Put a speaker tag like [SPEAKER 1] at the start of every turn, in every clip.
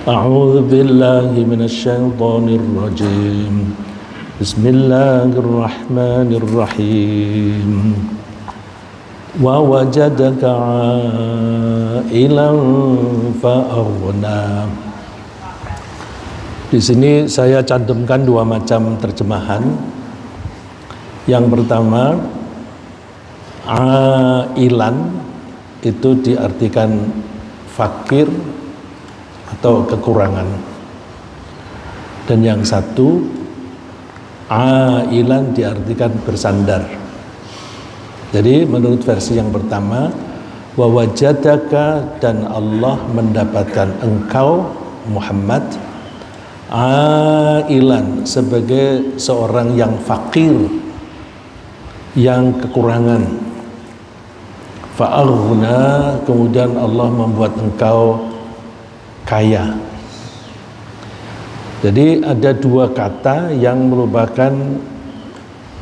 [SPEAKER 1] A'udzu billahi minasyaitonir rajim. Bismillahirrahmanirrahim. Wa wajadaka 'ailan fa'aghna. Di sini saya cantumkan dua macam terjemahan. Yang pertama, ailan itu diartikan fakir atau kekurangan. Dan yang satu, ailan diartikan bersandar. Jadi menurut versi yang pertama, wa wajadaka, dan Allah mendapatkan engkau Muhammad ailan sebagai seorang yang fakir, yang kekurangan. Fa'aghna, kemudian Allah membuat engkau kaya. Jadi ada dua kata yang merupakan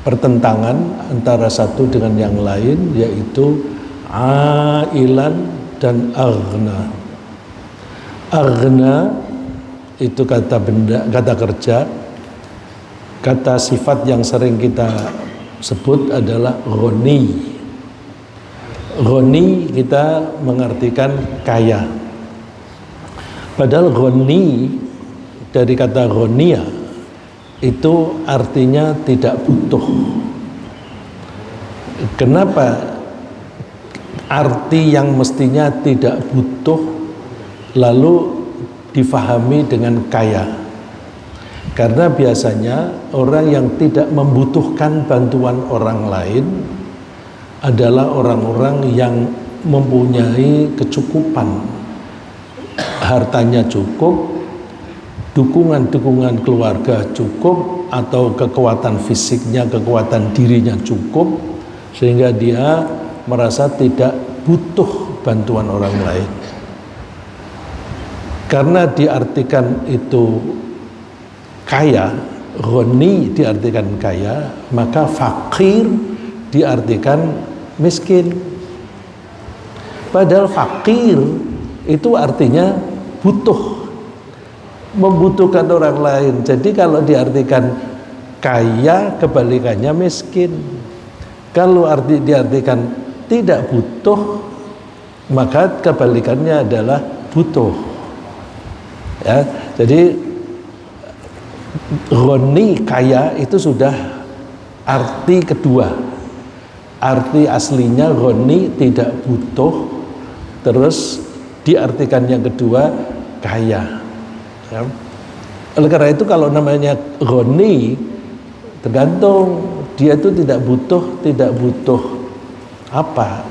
[SPEAKER 1] pertentangan antara satu dengan yang lain, yaitu ailan dan aghna. Aghna itu kata benda, kata kerja. Kata sifat yang sering kita sebut adalah ghani. Ghani kita mengartikan kaya. Padahal ghani dari kata ghaniya itu artinya tidak butuh. Kenapa arti yang mestinya tidak butuh lalu difahami dengan kaya? Karena biasanya orang yang tidak membutuhkan bantuan orang lain adalah orang-orang yang mempunyai kecukupan, hartanya cukup, dukungan-dukungan keluarga cukup, atau kekuatan fisiknya, kekuatan dirinya cukup, sehingga dia merasa tidak butuh bantuan orang lain. Karena diartikan itu kaya, ghani diartikan kaya, maka fakir diartikan miskin. Padahal fakir itu artinya butuh, membutuhkan orang lain. Jadi kalau diartikan kaya, kebalikannya miskin. Kalau diartikan tidak butuh, maka kebalikannya adalah butuh. Ya, jadi ghani, kaya, itu sudah arti kedua. Arti aslinya ghani tidak butuh, terus diartikan yang kedua kaya. Ya. Oleh karena itu kalau namanya ghani, tergantung dia itu tidak butuh apa.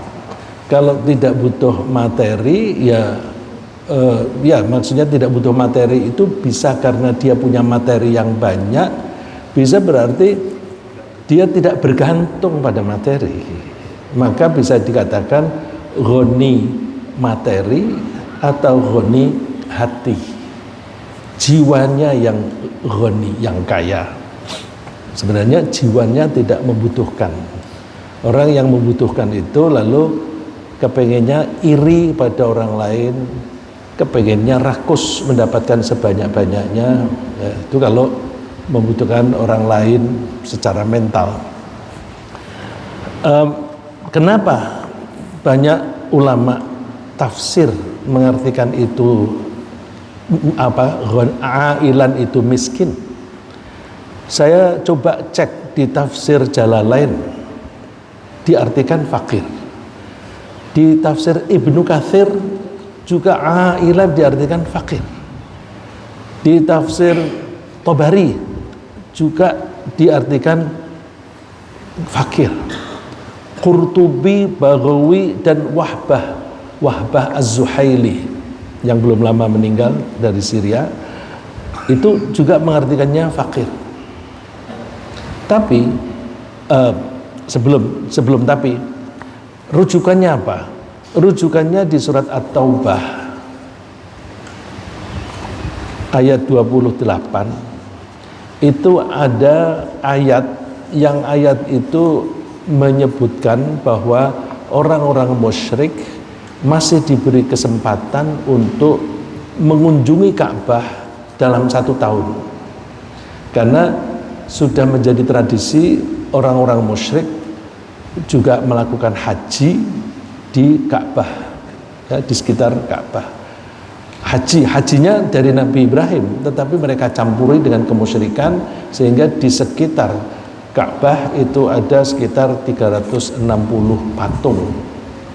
[SPEAKER 1] Kalau tidak butuh materi, ya maksudnya tidak butuh materi itu bisa karena dia punya materi yang banyak, bisa berarti dia tidak bergantung pada materi. Maka bisa dikatakan ghani materi atau ghani hati, jiwanya yang ghani, yang kaya. Sebenarnya jiwanya tidak membutuhkan. Orang yang membutuhkan itu lalu kepengennya iri pada orang lain, kepengennya rakus mendapatkan sebanyak-banyaknya. Ya, itu kalau membutuhkan orang lain secara mental. Kenapa banyak ulama tafsir mengartikan itu ailan itu miskin? Saya coba cek di tafsir Jalalain, diartikan fakir. Di tafsir Ibnu Katsir juga ailan diartikan fakir. Di tafsir Tabari juga diartikan fakir. Qurtubi, Baghawi, dan Wahbah Az-Zuhaili yang belum lama meninggal dari Syria itu juga mengartikannya fakir. Tapi sebelum tapi rujukannya apa? Rujukannya di surat At-Taubah ayat 28. Itu ada ayat yang ayat itu menyebutkan bahwa orang-orang musyrik masih diberi kesempatan untuk mengunjungi Ka'bah dalam 1 tahun, karena sudah menjadi tradisi orang-orang musyrik juga melakukan haji di Ka'bah, ya, di sekitar Ka'bah. Hajinya dari Nabi Ibrahim, tetapi mereka campuri dengan kemusyrikan sehingga di sekitar Ka'bah itu ada sekitar 360 patung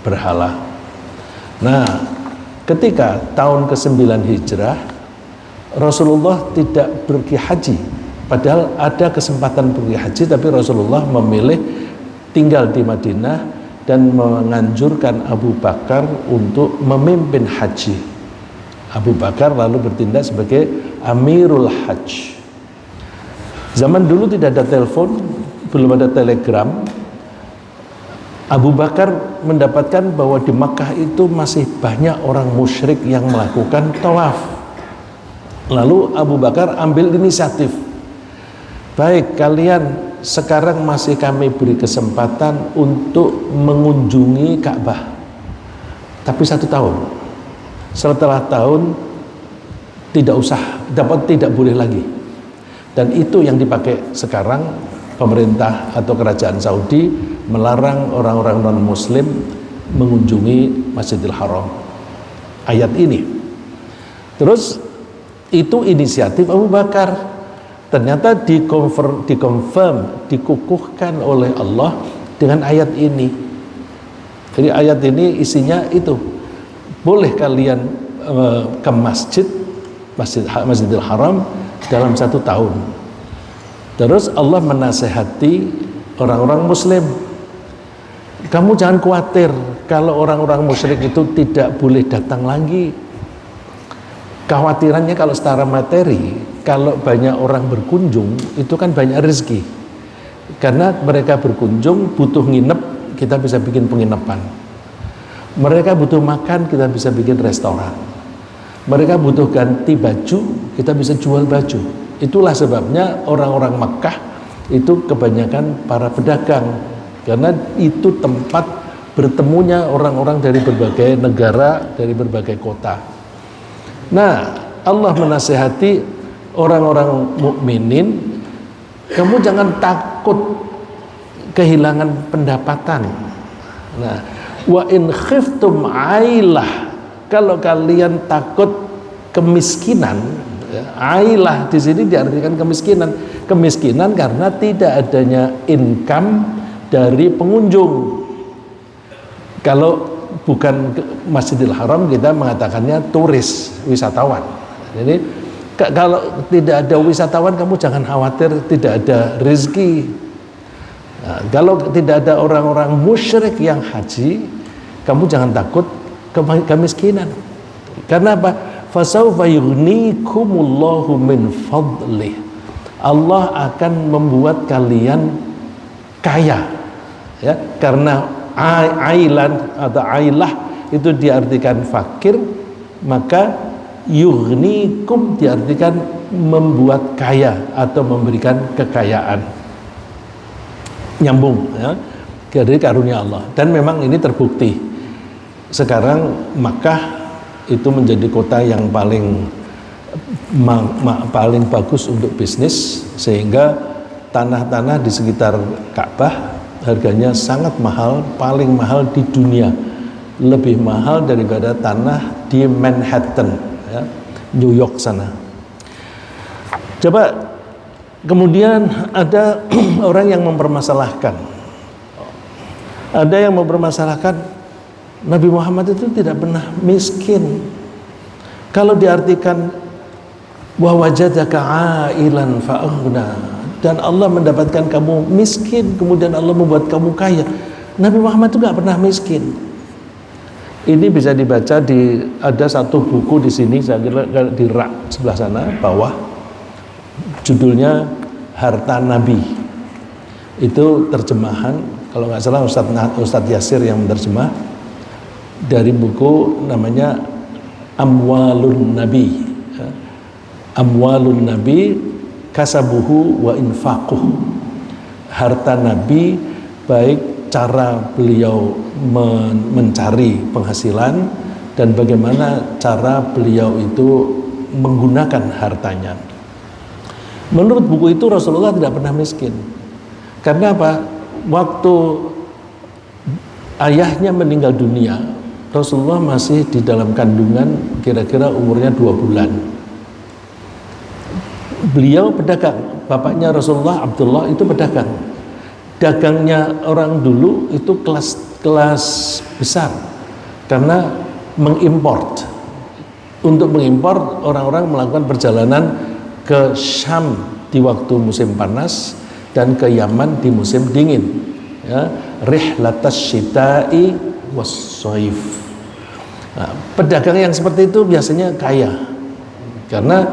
[SPEAKER 1] berhala. Nah, ketika tahun ke-9 Hijrah, Rasulullah tidak pergi haji, padahal ada kesempatan pergi haji, tapi Rasulullah memilih tinggal di Madinah dan menganjurkan Abu Bakar untuk memimpin haji. Abu Bakar lalu bertindak sebagai Amirul Hajj. Zaman dulu tidak ada telepon, belum ada telegram. Abu Bakar mendapatkan bahwa di Makkah itu masih banyak orang musyrik yang melakukan tawaf. Lalu Abu Bakar ambil inisiatif. Baik, kalian sekarang masih kami beri kesempatan untuk mengunjungi Ka'bah, tapi 1 tahun. Setelah tahun tidak boleh lagi. Dan itu yang dipakai sekarang pemerintah atau kerajaan Saudi melarang orang-orang non-muslim mengunjungi Masjidil Haram. Ayat ini. Terus itu inisiatif Abu Bakar. Ternyata dikonfirm, dikukuhkan oleh Allah dengan ayat ini. Jadi ayat ini isinya itu, boleh kalian ke Masjidil Haram dalam 1 tahun. Terus Allah menasehati orang-orang muslim, kamu jangan khawatir kalau orang-orang musyrik itu tidak boleh datang lagi. Kekhawatirannya kalau secara materi, kalau banyak orang berkunjung itu kan banyak rezeki, karena mereka berkunjung butuh nginep, kita bisa bikin penginapan. Mereka butuh makan, kita bisa bikin restoran. Mereka butuh ganti baju, kita bisa jual baju. Itulah sebabnya orang-orang Makkah itu kebanyakan para pedagang, karena itu tempat bertemunya orang-orang dari berbagai negara, dari berbagai kota. Nah, Allah menasihati orang-orang mukminin, kamu jangan takut kehilangan pendapatan. Nah, wa in khiftum ailah, kalau kalian takut kemiskinan, ya, ailah di sini diartikan kemiskinan karena tidak adanya income dari pengunjung. Kalau bukan Masjidil Haram, kita mengatakannya turis, wisatawan. Jadi kalau tidak ada wisatawan, kamu jangan khawatir tidak ada rezeki. Nah, kalau tidak ada orang-orang musyrik yang haji, kamu jangan takut kemiskinan. Karena apa? Fasawfa yughnikumullahu min fadlih. Allah akan membuat kalian kaya. Ya, karena ailan atau ailah itu diartikan fakir, maka yughnikum diartikan membuat kaya atau memberikan kekayaan. Nyambung, ya, dari karunia Allah. Dan memang ini terbukti. Sekarang Makkah itu menjadi kota yang paling bagus untuk bisnis, sehingga tanah-tanah di sekitar Ka'bah harganya sangat mahal, paling mahal di dunia, lebih mahal daripada tanah di Manhattan, ya, New York sana. Coba. Kemudian ada orang yang mempermasalahkan, Nabi Muhammad itu tidak pernah miskin. Kalau diartikan wa wajadaka ailan fa'aghna, dan Allah mendapatkan kamu miskin, kemudian Allah membuat kamu kaya. Nabi Muhammad itu nggak pernah miskin. Ini bisa dibaca ada satu buku di sini, saya kira di rak sebelah sana bawah. Judulnya Harta Nabi. Itu terjemahan, kalau nggak salah Ustadz Yasir yang menerjemah, dari buku namanya Amwalun Nabi. Amwalun Nabi kasabuhu wa infaquh. Harta Nabi, baik cara beliau mencari penghasilan dan bagaimana cara beliau itu menggunakan hartanya. Menurut buku itu Rasulullah tidak pernah miskin. Karena apa? Waktu ayahnya meninggal dunia, Rasulullah masih di dalam kandungan, kira-kira umurnya 2 bulan. Beliau pedagang, bapaknya Rasulullah Abdullah itu pedagang. Dagangnya orang dulu itu kelas besar karena mengimport. Untuk mengimpor, orang-orang melakukan perjalanan ke Syam di waktu musim panas dan ke Yaman di musim dingin. Ya, rihlatas syita'i was-shaif. Nah, pedagang yang seperti itu biasanya kaya karena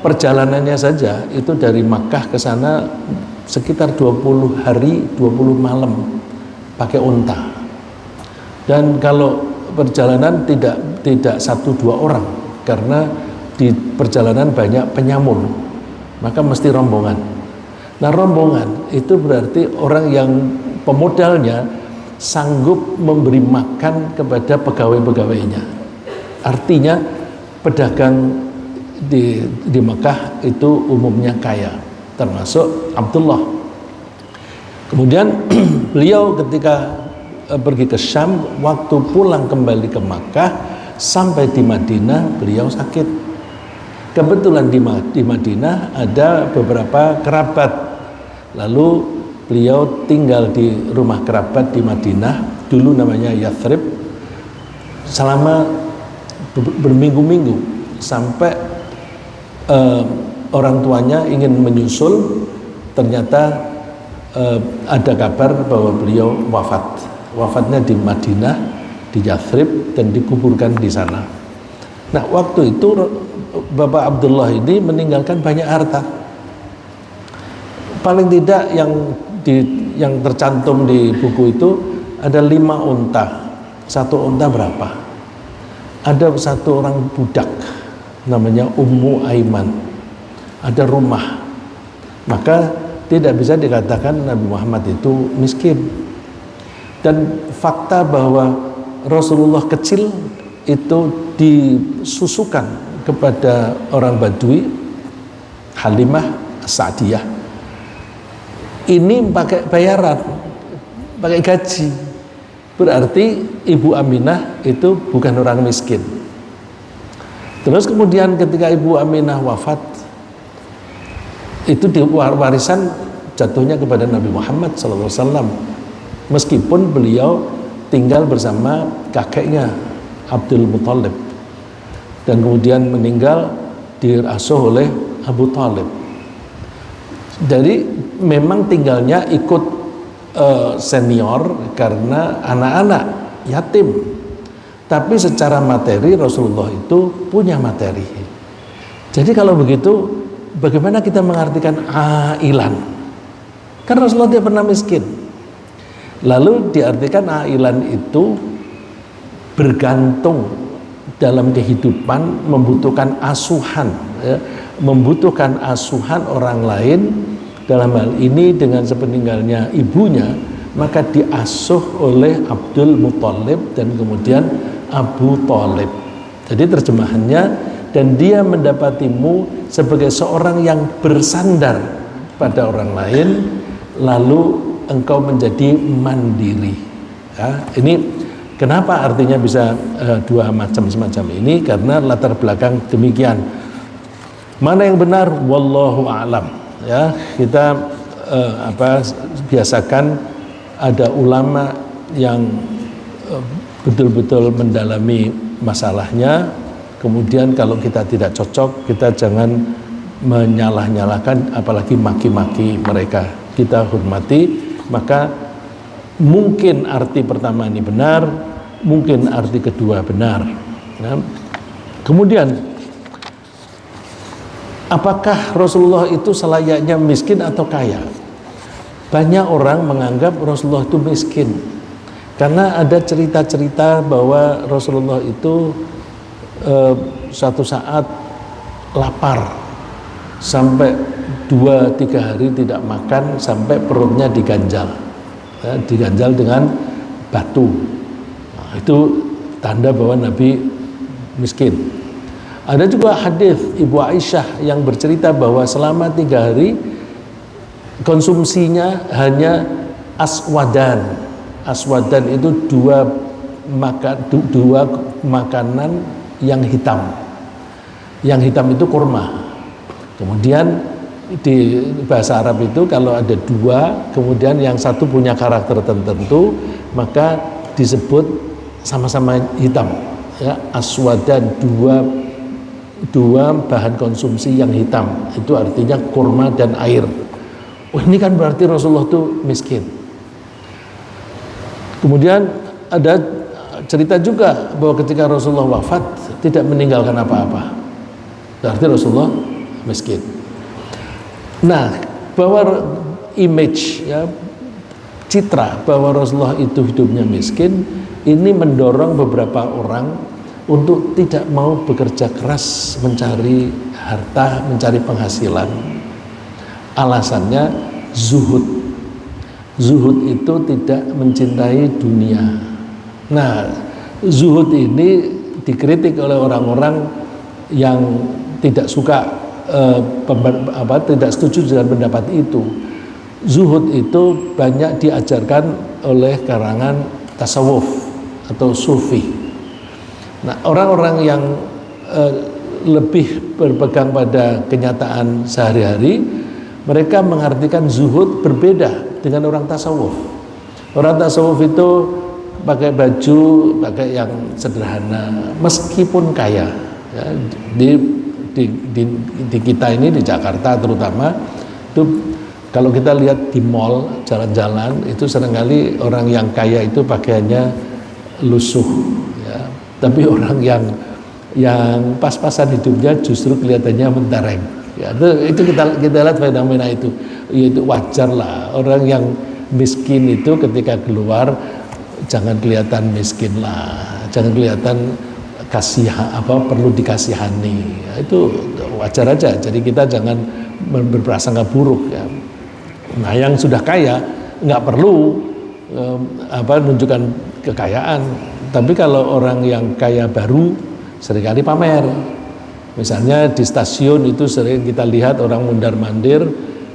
[SPEAKER 1] perjalanannya saja itu dari Makkah ke sana sekitar 20 hari 20 malam pakai unta. Dan kalau perjalanan tidak 1-2 orang, karena di perjalanan banyak penyamun, maka mesti rombongan. Nah, rombongan itu berarti orang yang pemodalnya sanggup memberi makan kepada pegawai-pegawainya. Artinya pedagang di Mekah itu umumnya kaya, termasuk Abdullah. Kemudian beliau ketika pergi ke Syam, waktu pulang kembali ke Makkah, sampai di Madinah beliau sakit. Kebetulan di Madinah ada beberapa kerabat, lalu beliau tinggal di rumah kerabat di Madinah, dulu namanya Yathrib, selama berminggu-minggu sampai orang tuanya ingin menyusul, ternyata ada kabar bahwa beliau wafat. Wafatnya di Madinah, di Yathrib, dan dikuburkan di sana. Nah, waktu itu Bapak Abdullah ini meninggalkan banyak harta. Paling tidak yang tercantum di buku itu ada 5 unta. 1 unta berapa? Ada 1 orang budak namanya Ummu Aiman. Ada rumah. Maka tidak bisa dikatakan Nabi Muhammad itu miskin. Dan fakta bahwa Rasulullah kecil itu disusukan kepada orang Badui, Halimah As-Sa'diyah. Ini pakai bayaran, pakai gaji. Berarti Ibu Aminah itu bukan orang miskin. Terus kemudian ketika Ibu Aminah wafat, itu warisan jatuhnya kepada Nabi Muhammad SAW. Meskipun beliau tinggal bersama kakeknya Abdul Muthalib, dan kemudian meninggal diasuh oleh Abu Thalib. Jadi memang tinggalnya ikut senior karena anak-anak yatim. Tapi secara materi Rasulullah itu punya materi. Jadi kalau begitu, bagaimana kita mengartikan ailan? Kan Rasulullah tidak pernah miskin. Lalu diartikan ailan itu bergantung dalam kehidupan, membutuhkan asuhan, ya, membutuhkan asuhan orang lain. Dalam hal ini dengan sepeninggalnya ibunya, maka diasuh oleh Abdul Muthalib dan kemudian Abu Thalib. Jadi terjemahannya, dan dia mendapatimu sebagai seorang yang bersandar pada orang lain, lalu engkau menjadi mandiri. Ya, ini kenapa artinya bisa 2 macam semacam ini? Karena latar belakang demikian. Mana yang benar? Wallahu a'lam. Ya, kita biasakan ada ulama yang betul-betul mendalami masalahnya. Kemudian kalau kita tidak cocok, kita jangan menyalah-nyalahkan, apalagi maki-maki mereka. Kita hormati. Maka mungkin arti pertama ini benar, mungkin arti kedua benar. Nah, kemudian apakah Rasulullah itu selayaknya miskin atau kaya? Banyak orang menganggap Rasulullah itu miskin karena ada cerita-cerita bahwa Rasulullah itu suatu saat lapar sampai 2-3 hari tidak makan sampai perutnya diganjal, ya, diganjal dengan batu. Nah, itu tanda bahwa Nabi miskin. Ada juga hadis Ibu Aisyah yang bercerita bahwa selama 3 hari konsumsinya hanya aswadan. Aswadan itu dua makanan yang hitam. Yang hitam itu kurma. Kemudian di bahasa Arab itu kalau ada 2, kemudian yang satu punya karakter tertentu, maka disebut sama-sama hitam. Ya, aswadan, dua bahan konsumsi yang hitam, itu artinya kurma dan air. Oh, ini kan berarti Rasulullah itu miskin. Kemudian ada cerita juga bahwa ketika Rasulullah wafat tidak meninggalkan apa-apa, berarti Rasulullah miskin. Nah, bahwa image, ya, citra bahwa Rasulullah itu hidupnya miskin, ini mendorong beberapa orang untuk tidak mau bekerja keras mencari harta, mencari penghasilan. Alasannya zuhud. Zuhud itu tidak mencintai dunia. Nah, zuhud ini dikritik oleh orang-orang yang tidak suka tidak setuju dengan pendapat itu. Zuhud itu banyak diajarkan oleh karangan tasawuf atau sufi. Nah, orang-orang yang lebih berpegang pada kenyataan sehari-hari, mereka mengartikan zuhud berbeda dengan orang tasawuf. Orang tasawuf itu pakai baju, pakai yang sederhana, meskipun kaya. Ya, di kita ini di Jakarta terutama, itu kalau kita lihat di mall, jalan-jalan, itu seringkali orang yang kaya itu pakaiannya lusuh. Ya. Tapi orang yang pas-pasan hidupnya justru kelihatannya mentereng. Ya, itu kita lihat fenomena itu. Ya, itu wajar lah. Orang yang miskin itu ketika keluar jangan kelihatan miskin lah, jangan kelihatan perlu dikasihani. Ya, itu wajar aja. Jadi kita jangan berprasangka buruk. Ya. Nah, yang sudah kaya nggak perlu menunjukkan kekayaan. Tapi kalau orang yang kaya baru seringkali pamer. Misalnya di stasiun itu sering kita lihat orang mondar-mandir,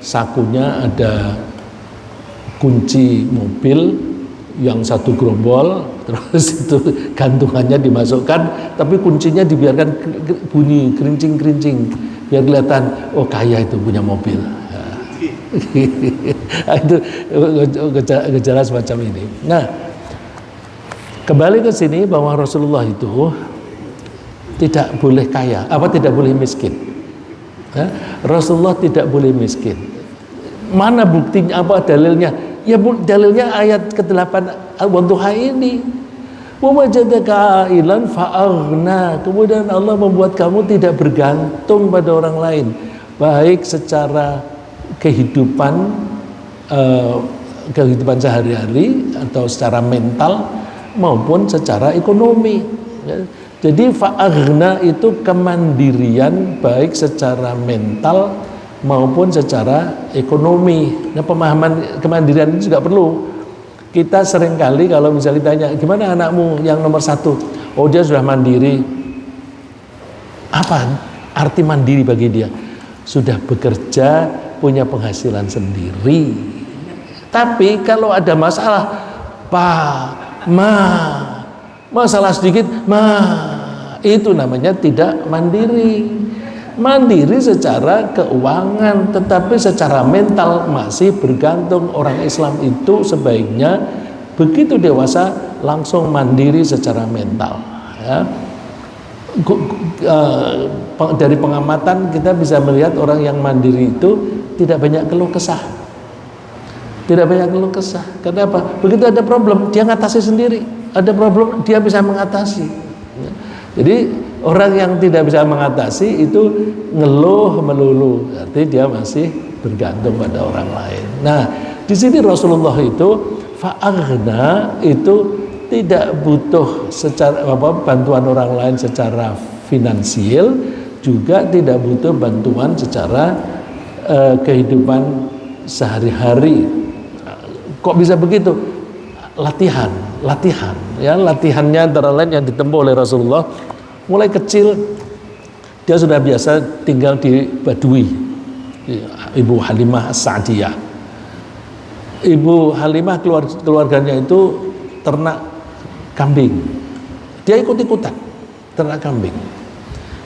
[SPEAKER 1] sakunya ada kunci mobil yang satu gerombol, terus itu gantungannya dimasukkan, tapi kuncinya dibiarkan bunyi kerincing-kerincing biar kelihatan, oh kaya itu punya mobil. Itu gejala semacam ini. Nah, kembali ke sini bahwa Rasulullah itu tidak boleh kaya, tidak boleh miskin. Ya, Rasulullah tidak boleh miskin. Mana buktinya, apa dalilnya? Ya dalilnya ayat ke-8 Al-Wadduha ini. Wa wajadaka ailan fa'aghna. Kemudian Allah membuat kamu tidak bergantung pada orang lain, baik secara kehidupan sehari-hari atau secara mental maupun secara ekonomi. Jadi fa'aghna itu kemandirian baik secara mental maupun secara ekonomi. Nah, pemahaman kemandirian itu juga perlu. Kita seringkali kalau misalnya ditanya, gimana anakmu yang nomor 1? Oh, dia sudah mandiri. Apa arti mandiri bagi dia? Sudah bekerja, punya penghasilan sendiri. Tapi kalau ada masalah, masalah sedikit, itu namanya tidak mandiri. Mandiri secara keuangan, tetapi secara mental masih bergantung. Orang Islam itu sebaiknya begitu dewasa langsung mandiri secara mental. Ya. Dari pengamatan kita bisa melihat orang yang mandiri itu tidak banyak keluh kesah. Tidak banyak keluh kesah. Kenapa? Begitu ada problem, dia ngatasi sendiri. Ada problem, dia bisa mengatasi. Jadi orang yang tidak bisa mengatasi itu ngeluh melulu, berarti dia masih bergantung pada orang lain. Nah, di sini Rasulullah itu fa'aghna itu tidak butuh secara bantuan orang lain secara finansial, juga tidak butuh bantuan secara kehidupan sehari-hari. Kok bisa begitu? Latihan. Ya, latihannya antara lain yang ditempuh oleh Rasulullah Mulai kecil dia sudah biasa tinggal di Badui, Ibu Halimah As-Sa'diyah. Ibu Halimah keluarganya itu ternak kambing. Dia ikut-ikutan ternak kambing.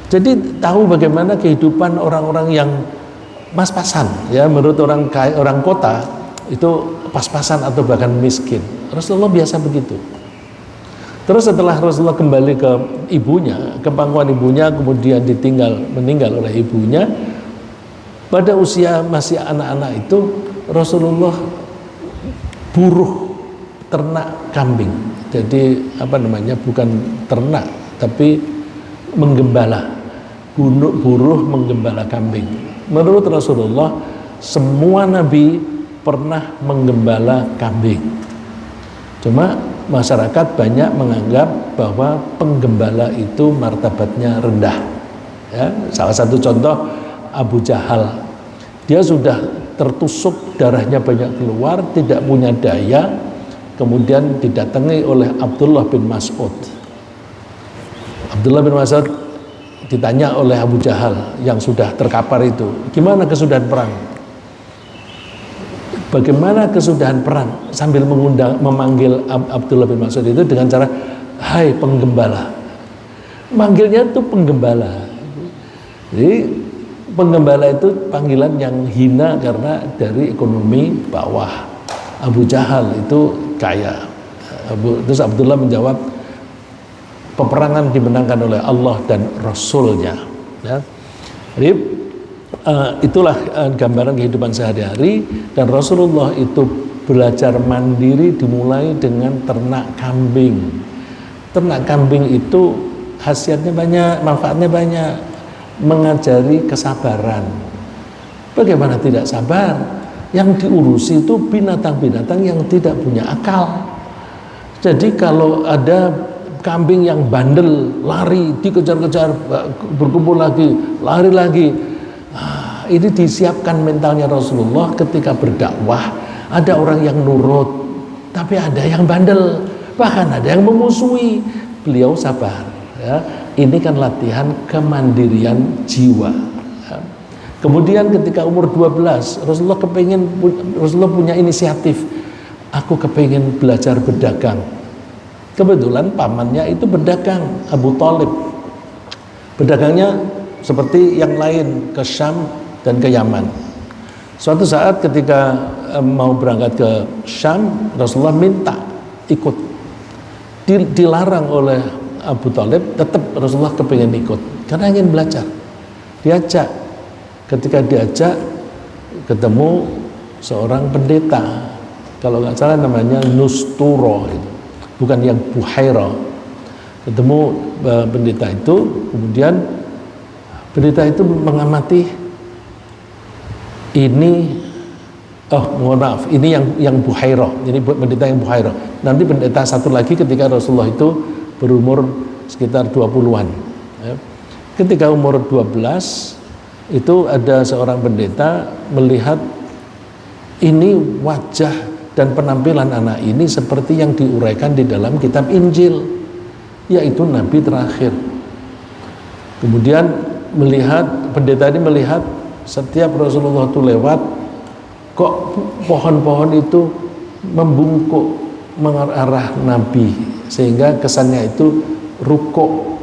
[SPEAKER 1] Jadi tahu bagaimana kehidupan orang-orang yang pas-pasan, ya, menurut orang kaya, orang kota itu pas-pasan atau bahkan miskin. Rasulullah biasa begitu. Terus setelah Rasulullah kembali ke ibunya, ke pangkuan ibunya, kemudian meninggal oleh ibunya, pada usia masih anak-anak itu Rasulullah buruh ternak kambing. Jadi bukan ternak tapi menggembala, buruh menggembala kambing. Menurut Rasulullah semua nabi pernah menggembala kambing. Cuma masyarakat banyak menganggap bahwa penggembala itu martabatnya rendah, ya. Salah satu contoh Abu Jahal, dia sudah tertusuk, darahnya banyak keluar, tidak punya daya, kemudian didatangi oleh Abdullah bin Mas'ud. Abdullah bin Mas'ud ditanya oleh Abu Jahal yang sudah terkapar itu, gimana kesudahan perang? Bagaimana kesudahan perang? Sambil memanggil Abdullah bin Mas'ud itu dengan cara, hai penggembala. Manggilnya itu penggembala. Jadi penggembala itu panggilan yang hina karena dari ekonomi bawah. Abu Jahal itu kaya. Terus Abdullah menjawab, peperangan dimenangkan oleh Allah dan Rasulnya, ya. Jadi itulah gambaran kehidupan sehari-hari. Dan Rasulullah itu belajar mandiri dimulai dengan ternak kambing. Ternak kambing itu khasiatnya banyak, manfaatnya banyak, mengajari kesabaran. Bagaimana tidak sabar? Yang diurusi itu binatang-binatang yang tidak punya akal. Jadi kalau ada kambing yang bandel, lari, dikejar-kejar, berkumpul lagi, lari lagi, ini disiapkan mentalnya Rasulullah ketika berdakwah. Ada orang yang nurut, tapi ada yang bandel, bahkan ada yang memusuhi. Beliau sabar, ya. Ini kan latihan kemandirian jiwa, ya. Kemudian ketika umur 12 Rasulullah punya inisiatif, aku kepingin belajar berdagang. Kebetulan pamannya itu berdagang, Abu Thalib. Berdagangnya seperti yang lain, ke Syam dan ke Yaman. Suatu saat ketika mau berangkat ke Syam, Rasulullah minta ikut. Dilarang oleh Abu Thalib, tetap Rasulullah kepingin ikut karena ingin belajar. Diajak. Ketika diajak, ketemu seorang pendeta, kalau nggak salah namanya Nusturo, bukan yang Buhaira. Ketemu pendeta itu, kemudian pendeta itu mengamati, ini, mohon maaf, ini yang Buhaira, ini pendeta yang Buhaira. Nanti pendeta satu lagi ketika Rasulullah itu berumur sekitar 20-an, ya. Ketika umur 12 itu ada seorang pendeta melihat ini wajah dan penampilan anak ini seperti yang diuraikan di dalam kitab Injil, yaitu Nabi terakhir. Kemudian pendeta ini melihat setiap Rasulullah itu lewat, kok pohon-pohon itu membungkuk mengarah Nabi, sehingga kesannya itu rukuk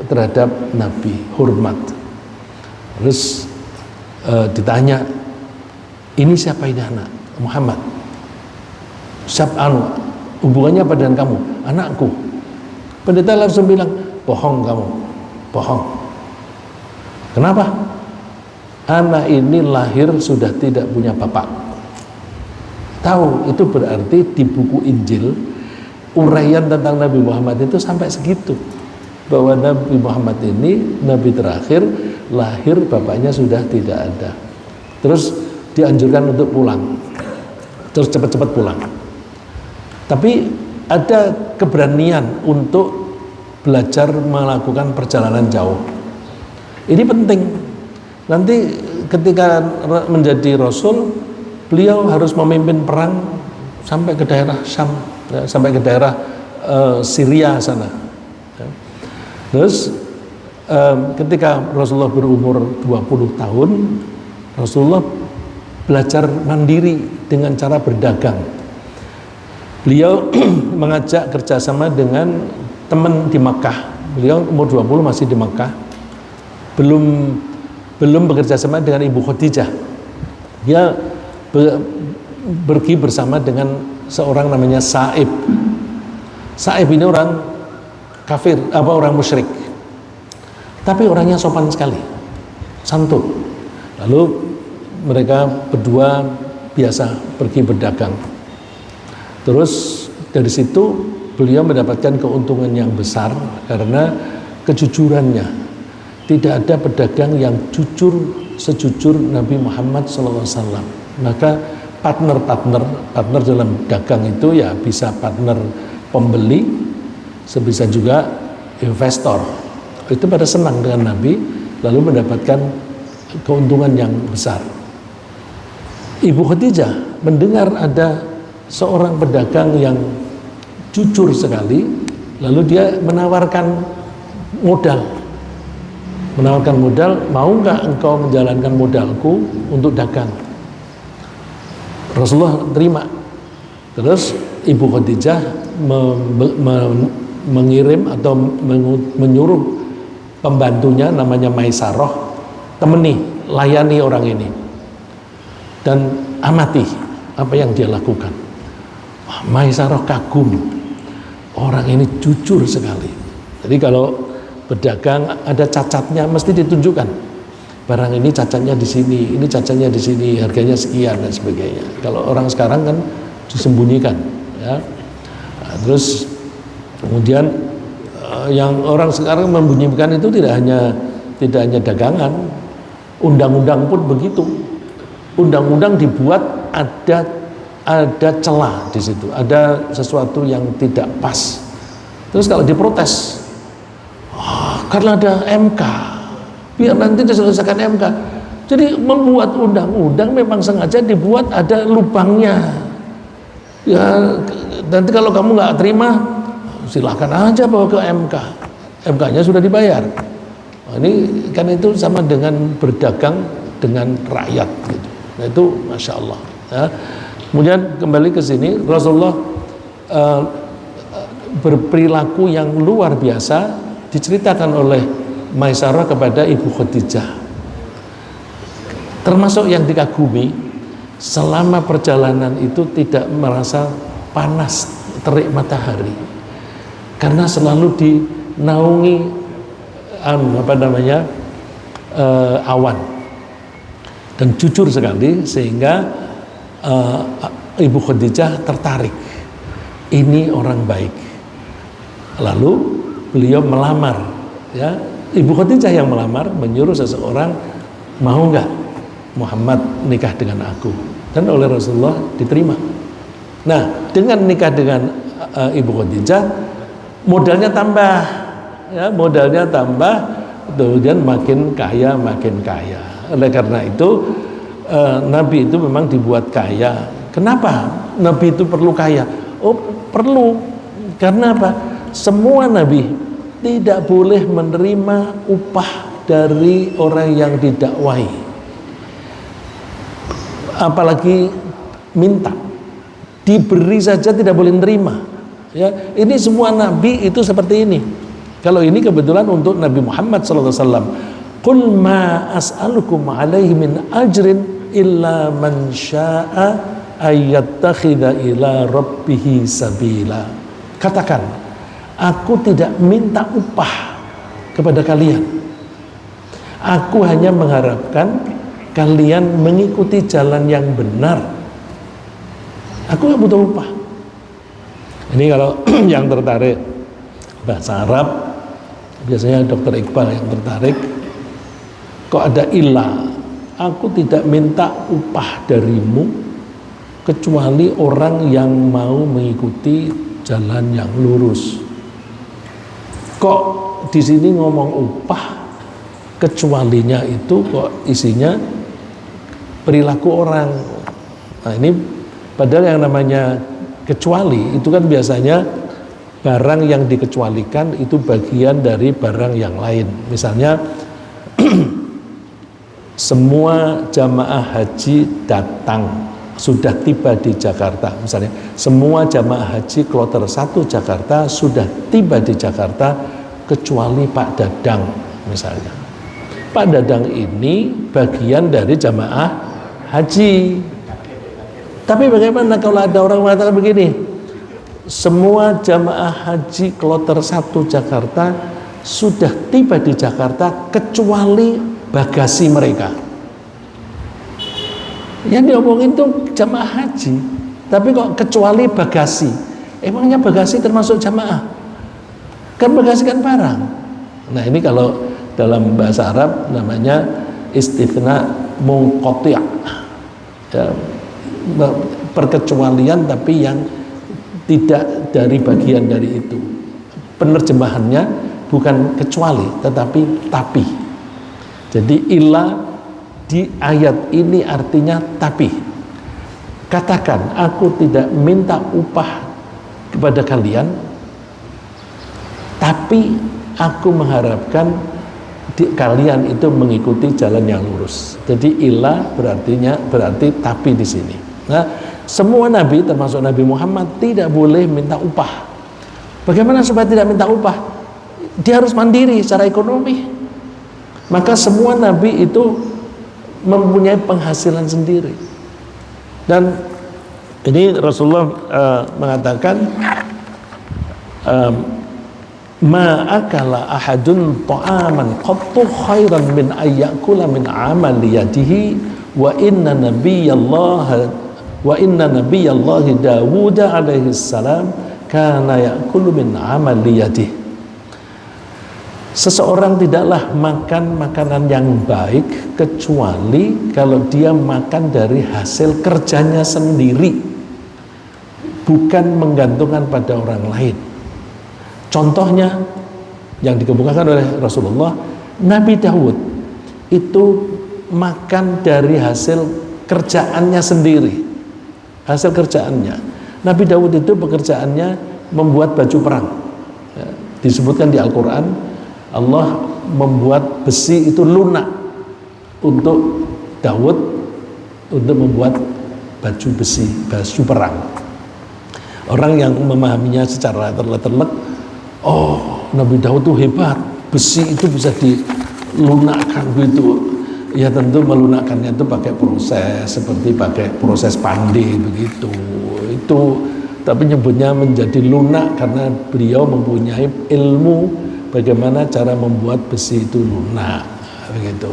[SPEAKER 1] terhadap Nabi, hormat. Terus ditanya, ini siapa ini anak? Muhammad. Hubungannya apa dengan kamu? Anakku. Pendeta langsung bilang, bohong kamu, bohong. Kenapa? Anak ini lahir sudah tidak punya bapak. Tahu, itu berarti di buku Injil uraian tentang Nabi Muhammad itu sampai segitu, bahwa Nabi Muhammad ini Nabi terakhir, lahir bapaknya sudah tidak ada. Terus dianjurkan untuk pulang, terus cepat-cepat pulang. Tapi ada keberanian untuk belajar melakukan perjalanan jauh. Ini penting. Nanti ketika menjadi Rasul, beliau harus memimpin perang sampai ke daerah Syam, ya, sampai ke daerah Syria sana. Ya. Terus ketika Rasulullah berumur 20 tahun, Rasulullah belajar mandiri dengan cara berdagang. Beliau mengajak kerjasama dengan teman di Makkah. Beliau umur 20 masih di Makkah, belum bekerja sama dengan Ibu Khadijah. Dia pergi bersama dengan seorang namanya Sa'ib. Sa'ib ini orang kafir, orang musyrik, tapi orangnya sopan sekali, santun. Lalu mereka berdua biasa pergi berdagang. Terus dari situ beliau mendapatkan keuntungan yang besar karena kejujurannya. Tidak ada pedagang yang jujur sejujur Nabi Muhammad SAW. Maka partner dalam dagang itu ya bisa partner pembeli, sebisa juga investor. Itu pada senang dengan Nabi, lalu mendapatkan keuntungan yang besar. Ibu Khadijah mendengar ada seorang pedagang yang jujur sekali, lalu dia menawarkan modal, mau nggak engkau menjalankan modalku untuk dagang? Rasulullah terima. Terus Ibu Khadijah mengirim atau menyuruh pembantunya namanya Maisarah, temani, layani orang ini dan amati apa yang dia lakukan. Wah, Maisarah kagum, orang ini jujur sekali. Jadi kalau berdagang ada cacatnya mesti ditunjukkan. Barang ini cacatnya di sini, ini cacatnya di sini, harganya sekian dan sebagainya. Kalau orang sekarang kan disembunyikan, ya. Nah, terus kemudian yang orang sekarang membunyikan itu tidak hanya dagangan, undang-undang pun begitu. Undang-undang dibuat ada celah di situ, ada sesuatu yang tidak pas. Terus kalau diprotes, karena ada MK, biar nanti diselesaikan MK. Jadi membuat undang-undang memang sengaja dibuat ada lubangnya. Ya nanti kalau kamu nggak terima, silahkan aja bawa ke MK. MK-nya sudah dibayar. Nah, ini kan itu sama dengan berdagang dengan rakyat gitu. Nah itu masya Allah. Ya. Kemudian kembali ke sini, Rasulullah berperilaku yang luar biasa diceritakan oleh Maisarah kepada Ibu Khadijah. Termasuk yang dikagumi, selama perjalanan itu tidak merasa panas terik matahari karena selalu dinaungi awan dan jujur sekali sehingga Ibu Khadijah tertarik, ini orang baik. Lalu beliau melamar, ya. Ibu Khadijah yang melamar, menyuruh seseorang, mau nggak Muhammad nikah dengan aku? Dan oleh Rasulullah diterima. Nah, dengan nikah dengan Ibu Khadijah, modalnya tambah, ya, kemudian makin kaya. Oleh karena itu Nabi itu memang dibuat kaya. Kenapa Nabi itu perlu kaya? Oh, perlu karena apa? Semua Nabi tidak boleh menerima upah dari orang yang didakwahi, apalagi minta. Diberi saja tidak boleh menerima. Ya, ini semua Nabi itu seperti ini. Kalau ini kebetulan untuk Nabi Muhammad SAW. Qul ma as'alukum alaihi min ajrin illa man sya'a ayyattakhidha ila rabbihi sabila. Katakan, aku tidak minta upah kepada kalian. Aku hanya mengharapkan kalian mengikuti jalan yang benar. Aku nggak butuh upah. Ini kalau yang tertarik bahasa Arab, biasanya Dr. Iqbal yang tertarik. Kok ada ilah? Aku tidak minta upah darimu kecuali orang yang mau mengikuti jalan yang lurus. Kok di sini ngomong upah, kecualinya itu kok isinya perilaku orang. Nah ini padahal yang namanya kecuali itu kan biasanya barang yang dikecualikan itu bagian dari barang yang lain. Misalnya semua jamaah haji datang, sudah tiba di Jakarta. Misalnya semua jamaah haji kloter 1 Jakarta sudah tiba di Jakarta kecuali Pak Dadang misalnya. Pak Dadang ini bagian dari jamaah haji. Tapi bagaimana kalau ada orang mengatakan begini, semua jamaah haji kloter 1 Jakarta sudah tiba di Jakarta kecuali bagasi mereka. Yang diomongin itu jamaah haji, tapi kok kecuali bagasi. Emangnya bagasi termasuk jamaah? Kan bagasi kan barang. Nah ini kalau dalam bahasa Arab namanya istitsna munqati', ya, perkecualian tapi yang tidak dari bagian dari itu. Penerjemahannya bukan kecuali tetapi tapi. Jadi illa di ayat ini artinya tapi. Katakan aku tidak minta upah kepada kalian, tapi aku mengharapkan kalian itu mengikuti jalan yang lurus. Jadi illa berarti tapi di sini. Nah, semua nabi termasuk Nabi Muhammad tidak boleh minta upah. Bagaimana supaya tidak minta upah? Dia harus mandiri secara ekonomi. Maka semua nabi itu mempunyai penghasilan sendiri. Dan ini Rasulullah mengatakan ma akala ahadun ta'aman qattu khairan min ayyakula min amali yadihi wa inna nabiyallahi Dawud alaihi salam kana yakulu min amali yadihi. Seseorang tidaklah makan makanan yang baik kecuali kalau dia makan dari hasil kerjanya sendiri, bukan menggantungkan pada orang lain. Contohnya yang dikemukakan oleh Rasulullah, Nabi Daud itu makan dari hasil kerjaannya sendiri. Hasil kerjaannya. Nabi Daud itu pekerjaannya membuat baju perang. Ya, disebutkan di Al-Quran, Allah membuat besi itu lunak untuk Daud untuk membuat baju besi, baju perang. Orang yang memahaminya secara terlek, oh Nabi Daud itu hebat, besi itu bisa dilunakkan gitu. Ya tentu melunakkannya itu pakai proses, seperti pakai proses pandai begitu. Itu tapi nyebutnya menjadi lunak karena beliau mempunyai ilmu bagaimana cara membuat besi itu lunak begitu.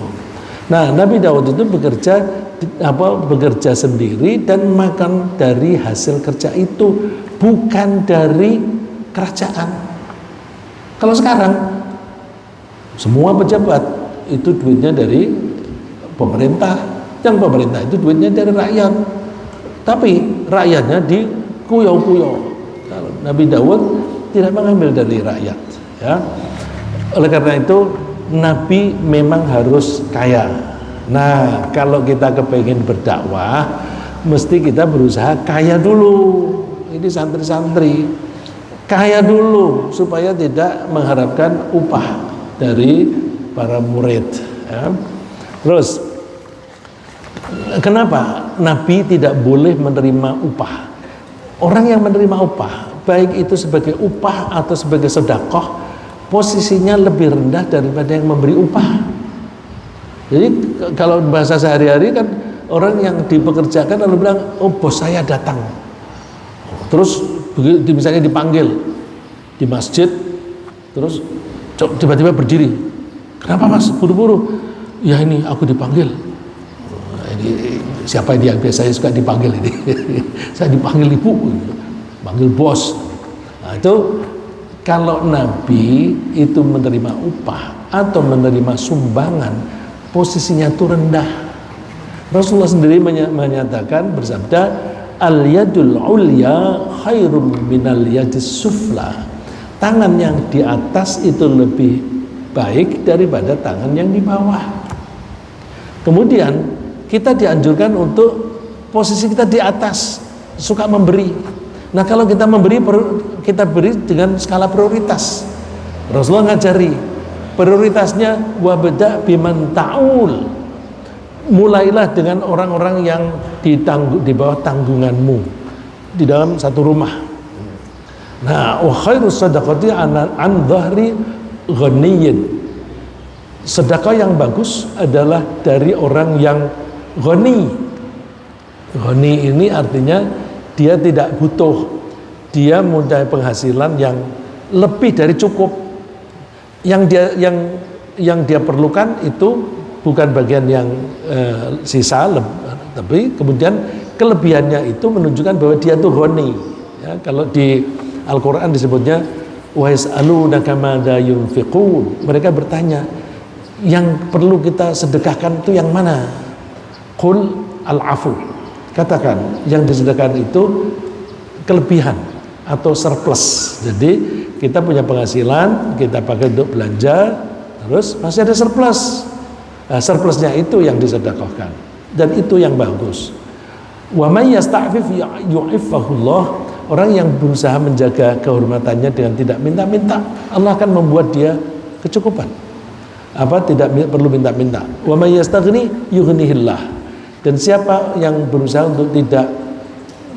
[SPEAKER 1] Nah, Nabi Daud itu bekerja sendiri dan makan dari hasil kerja itu, bukan dari kerajaan. Kalau sekarang semua pejabat itu duitnya dari pemerintah, yang pemerintah itu duitnya dari rakyat. Tapi rakyatnya dikuyau-kuyau. Nabi Daud tidak mengambil dari rakyat, ya. Oleh karena itu Nabi memang harus kaya. Nah, kalau kita kepingin berdakwah, mesti kita berusaha kaya dulu. Ini santri-santri kaya dulu supaya tidak mengharapkan upah dari para murid, ya. Terus kenapa Nabi tidak boleh menerima upah? Orang yang menerima upah, baik itu sebagai upah atau sebagai sedekah, posisinya lebih rendah daripada yang memberi upah. Jadi kalau bahasa sehari-hari kan orang yang dipekerjakan lalu bilang, oh bos saya datang, terus misalnya dipanggil di masjid, terus tiba-tiba berdiri, kenapa mas buru-buru? Ya ini aku dipanggil. Ini siapa dia biasanya suka dipanggil ini? Saya dipanggil ibu, panggil bos. Nah itu kalau Nabi itu menerima upah atau menerima sumbangan, posisinya itu rendah. Rasulullah sendiri menyatakan, bersabda, al-yadul ulya khairum minal yadis sufla. Tangan yang di atas itu lebih baik daripada tangan yang di bawah. Kemudian kita dianjurkan untuk posisi kita di atas, suka memberi. Nah kalau kita memberi, kita beri dengan skala prioritas. Rasulullah ngajari prioritasnya wabda biman ta'ul, mulailah dengan orang-orang yang di bawah tanggunganmu di dalam satu rumah. Nah, wa khairus sadaqati an dhahri ghaniyyin. Sedekah yang bagus adalah dari orang yang ghani. Ghani ini artinya dia tidak butuh, dia mempunyai penghasilan yang lebih dari cukup. Yang dia perlukan itu bukan bagian yang sisa, tapi kemudian kelebihannya itu menunjukkan bahwa dia itu ghani. Ya, kalau di Al-Quran disebutnya wa yas'alunaka madza yunfiqun. Mereka bertanya, yang perlu kita sedekahkan itu yang mana? Qul al-afu. Katakan, yang disedekahkan itu kelebihan atau surplus. Jadi kita punya penghasilan, kita pakai untuk belanja, terus masih ada surplus. Nah, surplusnya itu yang disedekahkan, dan itu yang bagus. Wa may yasta'fif yu'iffahullah. Orang yang berusaha menjaga kehormatannya dengan tidak minta-minta, Allah akan membuat dia kecukupan. Tidak perlu minta-minta. Wa may yastaghni yughnihillah. Dan siapa yang berusaha untuk tidak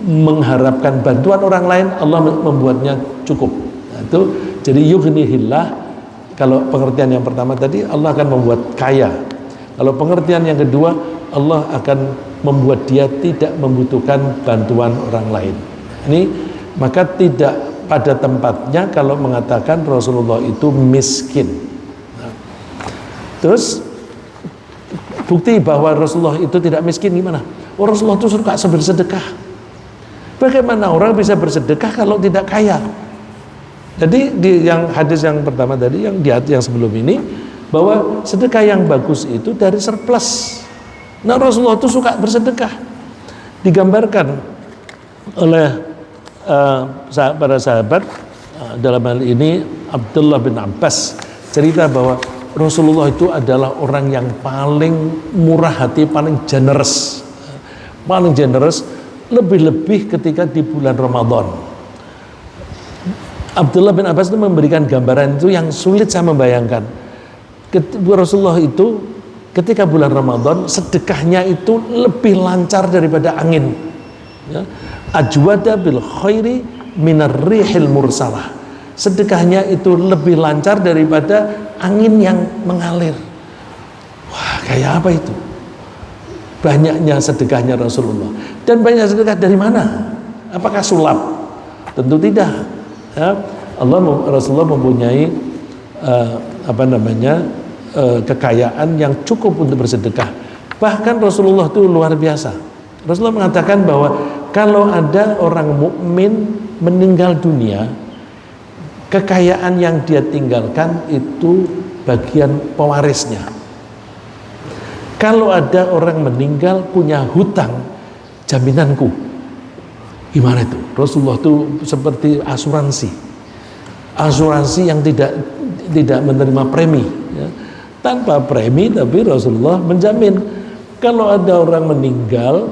[SPEAKER 1] mengharapkan bantuan orang lain, Allah membuatnya cukup. Nah, itu jadi yughnihillah. Kalau pengertian yang pertama tadi, Allah akan membuat kaya. Kalau pengertian yang kedua, Allah akan membuat dia tidak membutuhkan bantuan orang lain. Ini maka tidak pada tempatnya kalau mengatakan Rasulullah itu miskin. Nah, terus bukti bahwa Rasulullah itu tidak miskin gimana? Rasulullah itu suka bersedekah. Bagaimana orang bisa bersedekah kalau tidak kaya? Jadi di yang hadis yang pertama tadi, yang di yang sebelum ini, bahwa sedekah yang bagus itu dari surplus. Nah, Rasulullah itu suka bersedekah. Digambarkan oleh para sahabat, dalam hal ini Abdullah bin Abbas cerita bahwa Rasulullah itu adalah orang yang paling murah hati, paling generous, lebih-lebih ketika di bulan Ramadan. Abdullah bin Abbas itu memberikan gambaran itu yang sulit saya membayangkan. Rasulullah itu ketika bulan Ramadan sedekahnya itu lebih lancar daripada angin. Ya. Ajwada bil khairi minar rihil mursalah. Sedekahnya itu lebih lancar daripada angin yang mengalir. Wah, kayak apa itu? Banyaknya sedekahnya Rasulullah. Dan banyak sedekah dari mana? Apakah sulap? Tentu tidak. Ya, Rasulullah mempunyai kekayaan yang cukup untuk bersedekah. Bahkan Rasulullah itu luar biasa. Rasulullah mengatakan bahwa kalau ada orang mukmin meninggal dunia, kekayaan yang dia tinggalkan itu bagian pewarisnya. Kalau ada orang meninggal punya hutang, jaminanku. Gimana itu? Rasulullah itu seperti asuransi yang tidak menerima premi, ya. Tanpa premi, tapi Rasulullah menjamin kalau ada orang meninggal